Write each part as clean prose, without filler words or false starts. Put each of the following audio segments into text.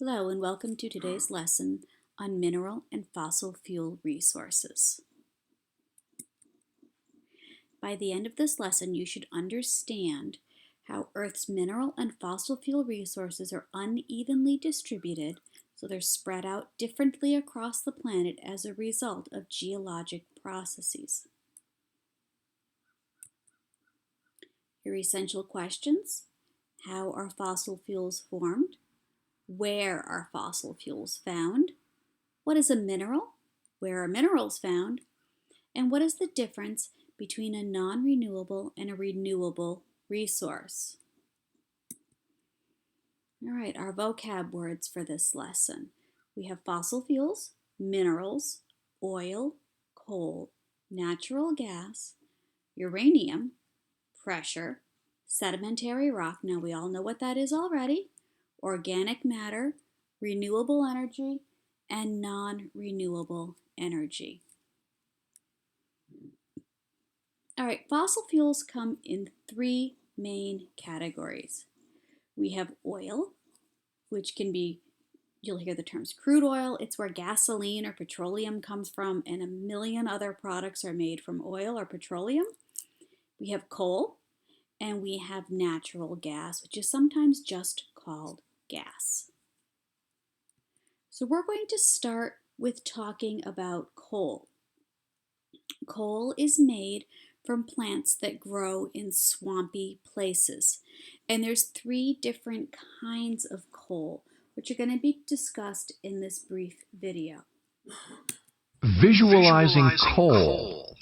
Hello and welcome to today's lesson on mineral and fossil fuel resources. By the end of this lesson, you should understand how Earth's mineral and fossil fuel resources are unevenly distributed, so they're spread out differently across the planet as a result of geologic processes. Your essential questions: how are fossil fuels formed? Where are fossil fuels found? What is a mineral? Where are minerals found? And what is the difference between a non-renewable and a renewable resource? All right, our vocab words for this lesson. We have fossil fuels, minerals, oil, coal, natural gas, uranium, pressure, sedimentary rock. Now we all know what that is already. Organic matter, renewable energy, and non-renewable energy. All right, fossil fuels come in three main categories. We have oil, which can be, you'll hear the terms crude oil. It's where gasoline or petroleum comes from, and a million other products are made from oil or petroleum. We have coal, and we have natural gas, which is sometimes just called gas. So we're going to start with talking about coal. Coal is made from plants that grow in swampy places. And there's three different kinds of coal, which are going to be discussed in this brief video. Visualizing coal.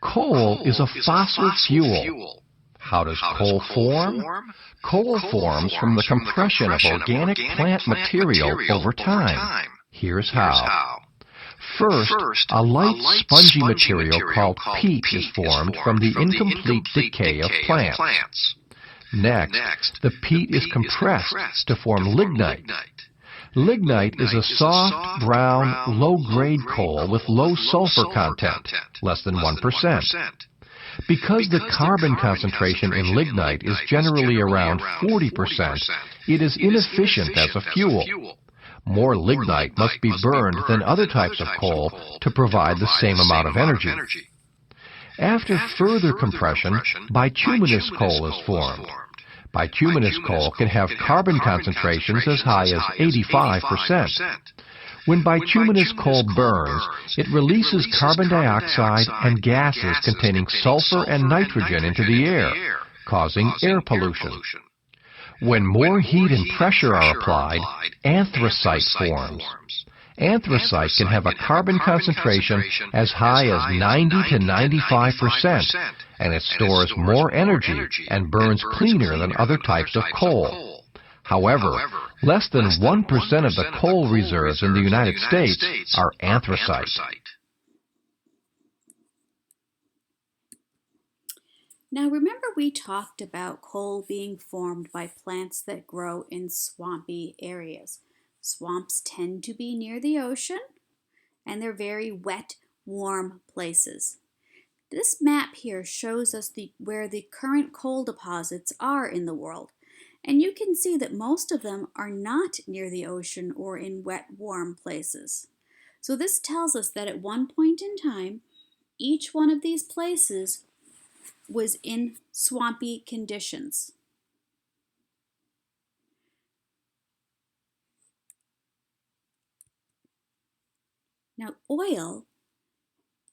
Coal is a fossil fuel. How does coal form? Coal forms from the compression of organic plant material over time. Here's how. First, a light spongy material called peat is formed from the incomplete decay of plants. Next, the peat is compressed to form lignite. Lignite is a soft, brown, low-grade coal with low sulfur content, less than 1%. Because the carbon concentration in lignite is generally around 40%, it is inefficient as a fuel. More lignite must be burned than other types of coal to provide the same amount of energy. After further compression, bituminous coal is formed. Bituminous coal can have carbon concentrations as high as 85%. When bituminous coal burns, it releases carbon dioxide and gases containing sulfur and nitrogen into the air, causing air pollution. When more heat and pressure are applied, anthracite forms. Anthracite can have a carbon concentration as high as 90 to 95%, and it stores more energy and burns cleaner than other types of coal. However, less than 1% of the coal reserves in the United States are anthracite. Now remember, we talked about coal being formed by plants that grow in swampy areas. Swamps tend to be near the ocean, and they're very wet, warm places. This map here shows us where the current coal deposits are in the world. And you can see that most of them are not near the ocean or in wet, warm places. So this tells us that at one point in time, each one of these places was in swampy conditions. Now, oil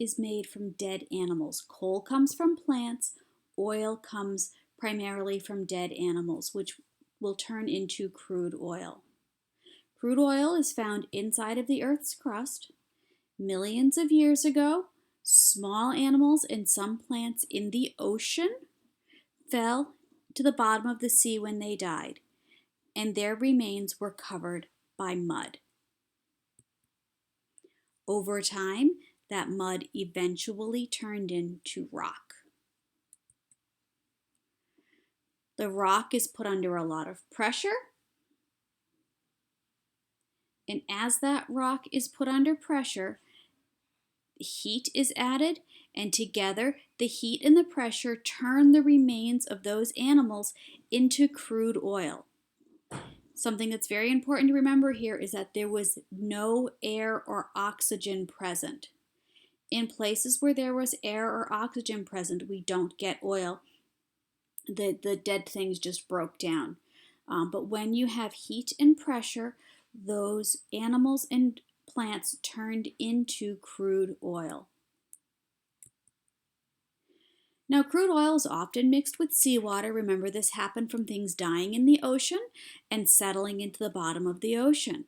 is made from dead animals. Coal comes from plants. Oil comes primarily from dead animals, which will turn into crude oil. Crude oil is found inside of the Earth's crust. Millions of years ago, small animals and some plants in the ocean fell to the bottom of the sea when they died, and their remains were covered by mud. Over time, that mud eventually turned into rock. The rock is put under a lot of pressure, and as that rock is put under pressure, heat is added, and together the heat and the pressure turn the remains of those animals into crude oil. Something that's very important to remember here is that there was no air or oxygen present. In places where there was air or oxygen present, we don't get oil. The dead things just broke down. But when you have heat and pressure, those animals and plants turned into crude oil. Now, crude oil is often mixed with seawater. Remember, this happened from things dying in the ocean and settling into the bottom of the ocean.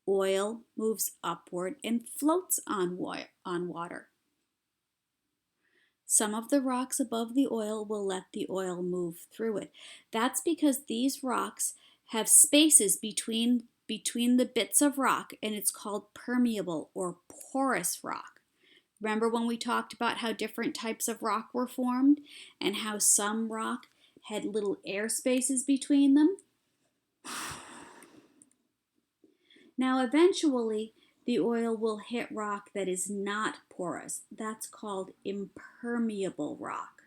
Oil moves upward and floats on water. Some of the rocks above the oil will let the oil move through it. That's because these rocks have spaces between the bits of rock, and it's called permeable or porous rock. Remember when we talked about how different types of rock were formed and how some rock had little air spaces between them? Now, eventually, the oil will hit rock that is not porous. That's called impermeable rock.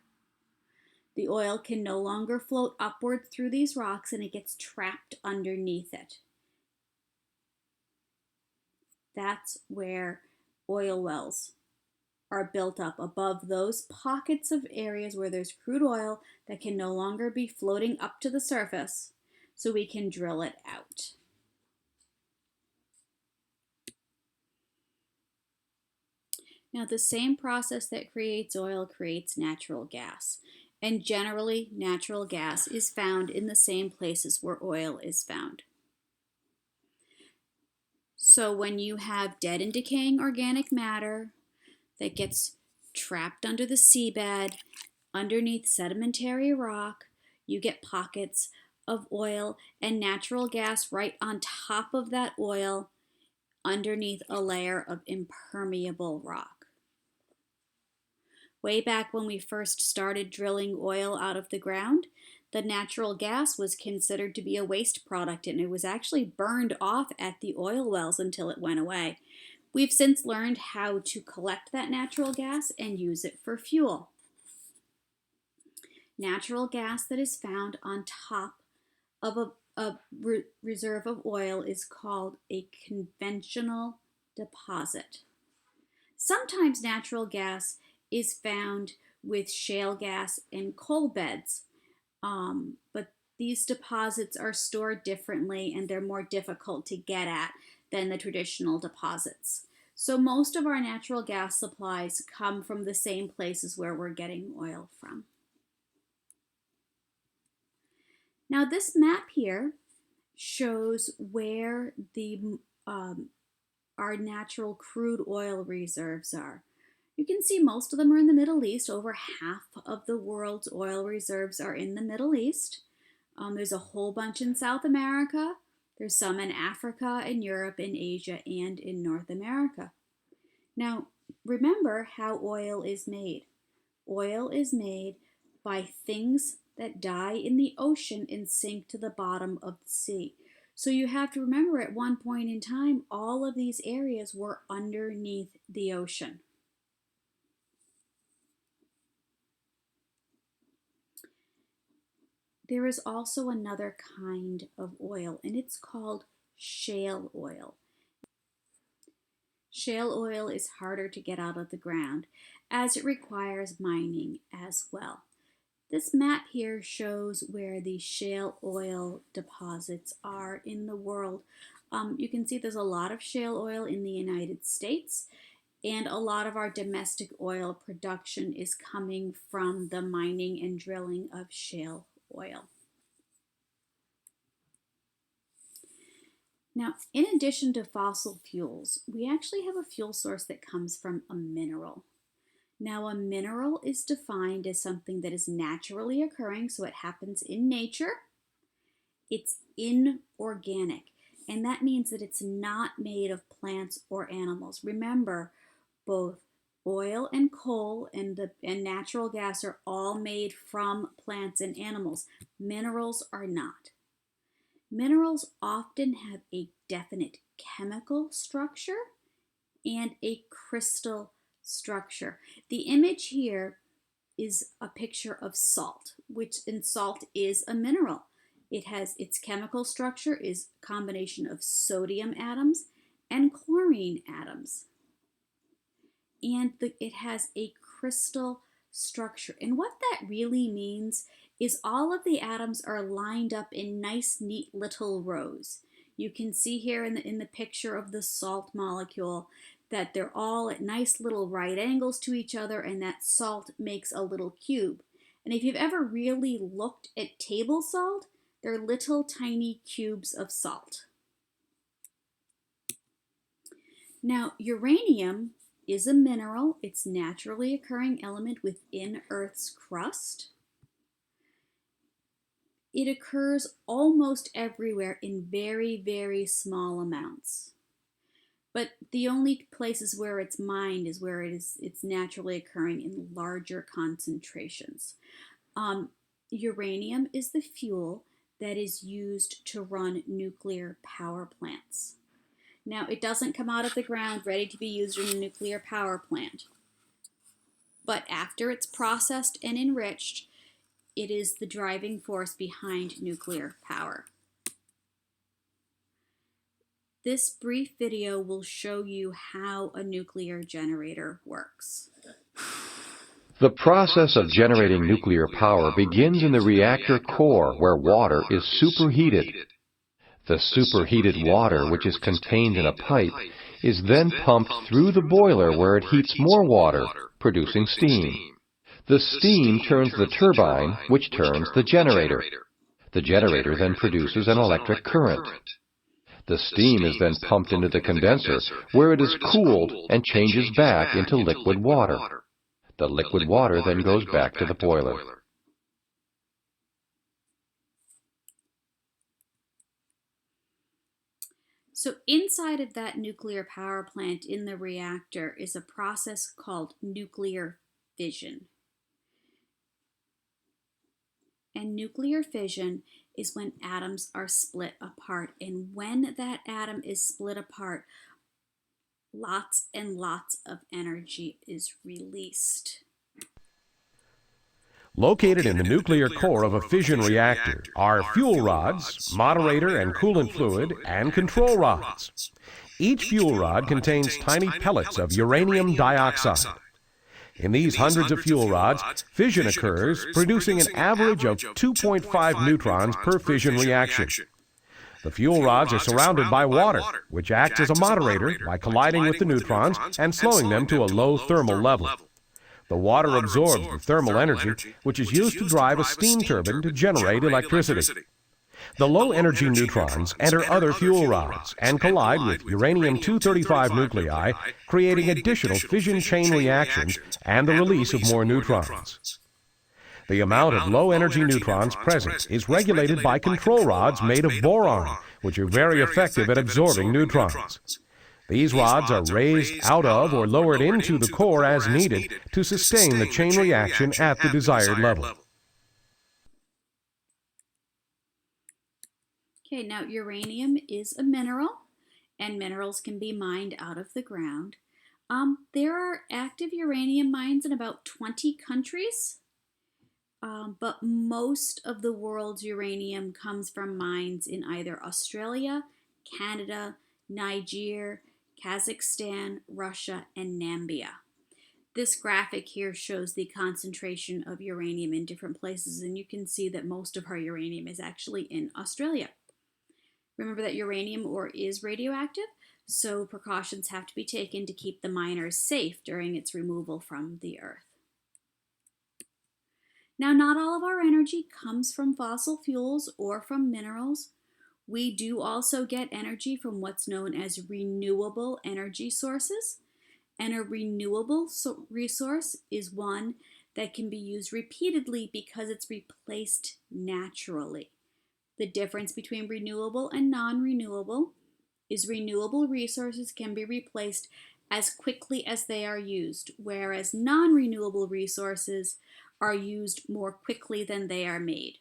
The oil can no longer float upward through these rocks and it gets trapped underneath it. That's where oil wells are built up above those pockets of areas where there's crude oil that can no longer be floating up to the surface, so we can drill it out. Now, the same process that creates oil creates natural gas. And generally, natural gas is found in the same places where oil is found. So when you have dead and decaying organic matter that gets trapped under the seabed, underneath sedimentary rock, you get pockets of oil and natural gas right on top of that oil underneath a layer of impermeable rock. Way back when we first started drilling oil out of the ground, the natural gas was considered to be a waste product and it was actually burned off at the oil wells until it went away. We've since learned how to collect that natural gas and use it for fuel. Natural gas that is found on top of a reserve of oil is called a conventional deposit. Sometimes natural gas is found with shale gas and coal beds, but these deposits are stored differently and they're more difficult to get at than the traditional deposits. So most of our natural gas supplies come from the same places where we're getting oil from. Now this map here shows where our natural crude oil reserves are. You can see most of them are in the Middle East. Over half of the world's oil reserves are in the Middle East. There's a whole bunch in South America. There's some in Africa, in Europe, in Asia, and in North America. Now, remember how oil is made. Oil is made by things that die in the ocean and sink to the bottom of the sea. So you have to remember at one point in time, all of these areas were underneath the ocean. There is also another kind of oil, and it's called shale oil. Shale oil is harder to get out of the ground as it requires mining as well. This map here shows where the shale oil deposits are in the world. You can see there's a lot of shale oil in the United States, and a lot of our domestic oil production is coming from the mining and drilling of shale oil. Now, in addition to fossil fuels, we actually have a fuel source that comes from a mineral. Now, a mineral is defined as something that is naturally occurring, so it happens in nature. It's inorganic, and that means that it's not made of plants or animals. Remember, both oil and coal and natural gas are all made from plants and animals. Minerals are not. Minerals often have a definite chemical structure and a crystal structure. The image here is a picture of salt, and salt is a mineral. Its chemical structure is a combination of sodium atoms and chlorine atoms. And it has a crystal structure. And what that really means is all of the atoms are lined up in nice, neat little rows. You can see here in the picture of the salt molecule that they're all at nice little right angles to each other, and that salt makes a little cube. And if you've ever really looked at table salt, they're little tiny cubes of salt. Now, uranium is a mineral. It's a naturally occurring element within Earth's crust. It occurs almost everywhere in very, very small amounts. But the only places where it's mined is where it's naturally occurring in larger concentrations. Uranium is the fuel that is used to run nuclear power plants. Now, it doesn't come out of the ground ready to be used in a nuclear power plant. But after it's processed and enriched, it is the driving force behind nuclear power. This brief video will show you how a nuclear generator works. The process of generating nuclear power begins in the reactor core where water is superheated. The superheated water, which is contained in a pipe, is then pumped through the boiler where it heats more water, producing steam. The steam turns the turbine, which turns the generator. The generator then produces an electric current. The steam is then pumped into the condenser, where it is cooled and changes back into liquid water. The liquid water then goes back to the boiler. So inside of that nuclear power plant in the reactor is a process called nuclear fission. And nuclear fission is when atoms are split apart. And when that atom is split apart, lots and lots of energy is released. Located in the nuclear core of a fission reactor are fuel rods, moderator and coolant fluid, and control rods. Each fuel rod contains tiny pellets of uranium dioxide. In these hundreds of fuel rods, fission occurs, producing an average of 2.5 neutrons per fission reaction. The fuel rods are surrounded by water, which acts as a moderator by colliding with the neutrons and slowing them to a low thermal level. The water absorbs the thermal energy, which is used to drive a steam turbine to generate electricity. The low-energy neutrons enter other fuel rods and collide with uranium-235 nuclei, creating additional fission chain reactions and the release of more neutrons. The amount of low-energy neutrons present is regulated by control rods made of boron, which are very effective at absorbing neutrons. These rods are raised out of or lowered into the core as needed to sustain the chain reaction at the desired level. Okay, now uranium is a mineral, and minerals can be mined out of the ground. There are active uranium mines in about 20 countries, but most of the world's uranium comes from mines in either Australia, Canada, Niger, Kazakhstan, Russia, and Namibia. This graphic here shows the concentration of uranium in different places, and you can see that most of our uranium is actually in Australia. Remember that uranium ore is radioactive, so precautions have to be taken to keep the miners safe during its removal from the earth. Now, not all of our energy comes from fossil fuels or from minerals. We do also get energy from what's known as renewable energy sources. And a renewable resource is one that can be used repeatedly because it's replaced naturally. The difference between renewable and non-renewable is renewable resources can be replaced as quickly as they are used, whereas non-renewable resources are used more quickly than they are made.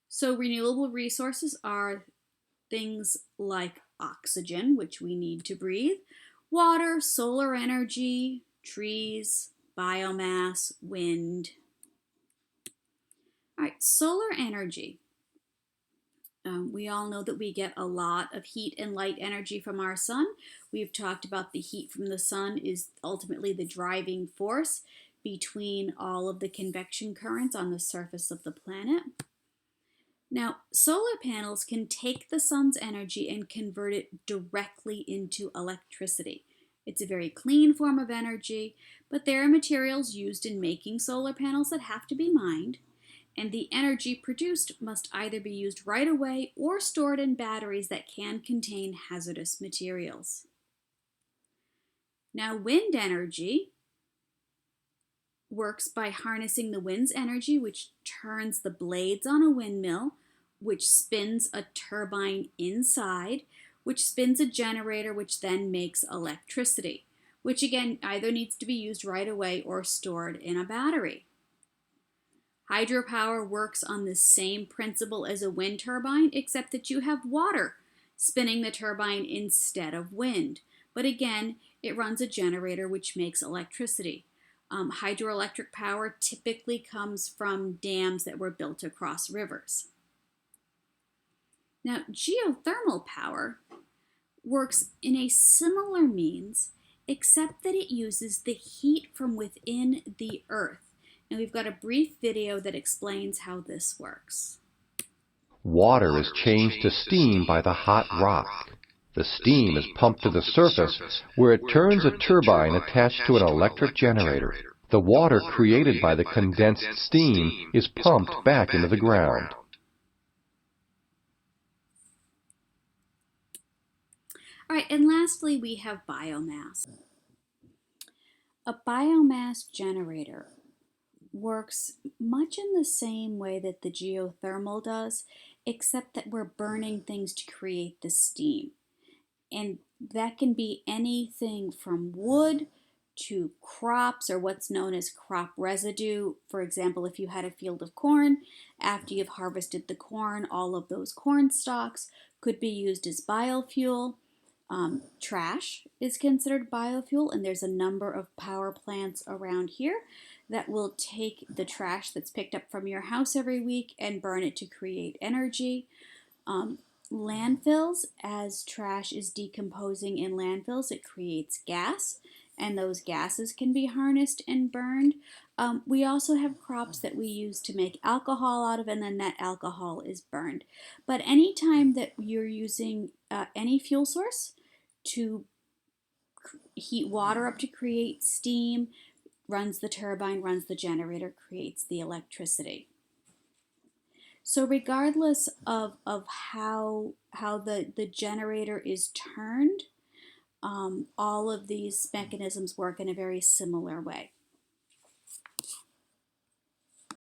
So renewable resources are things like oxygen, which we need to breathe, water, solar energy, trees, biomass, wind. All right, solar energy. We all know that we get a lot of heat and light energy from our sun. We've talked about the heat from the sun is ultimately the driving force between all of the convection currents on the surface of the planet. Now, solar panels can take the sun's energy and convert it directly into electricity. It's a very clean form of energy, but there are materials used in making solar panels that have to be mined, and the energy produced must either be used right away or stored in batteries that can contain hazardous materials. Now, wind energy works by harnessing the wind's energy, which turns the blades on a windmill, which spins a turbine inside, which spins a generator, which then makes electricity, which again either needs to be used right away or stored in a battery. Hydropower works on the same principle as a wind turbine, except that you have water spinning the turbine instead of wind. But again, it runs a generator which makes electricity. Hydroelectric power typically comes from dams that were built across rivers. Now, geothermal power works in a similar means, except that it uses the heat from within the earth. And we've got a brief video that explains how this works. Water is changed to steam by the hot rock. The steam is pumped to the surface, where it turns a turbine attached to an electric generator. The water created by the condensed steam is pumped back into the ground. All right, and lastly, we have biomass. A biomass generator works much in the same way that the geothermal does, except that we're burning things to create the steam. And that can be anything from wood to crops, or what's known as crop residue. For example, if you had a field of corn, after you've harvested the corn, all of those corn stalks could be used as biofuel. Trash is considered biofuel, and there's a number of power plants around here that will take the trash that's picked up from your house every week and burn it to create energy. Landfills, as trash is decomposing in landfills, it creates gas, and those gases can be harnessed and burned. We also have crops that we use to make alcohol out of, and then that alcohol is burned. But anytime that you're using any fuel source to heat water up to create steam, runs the turbine, runs the generator, creates the electricity. So regardless of how the generator is turned, all of these mechanisms work in a very similar way.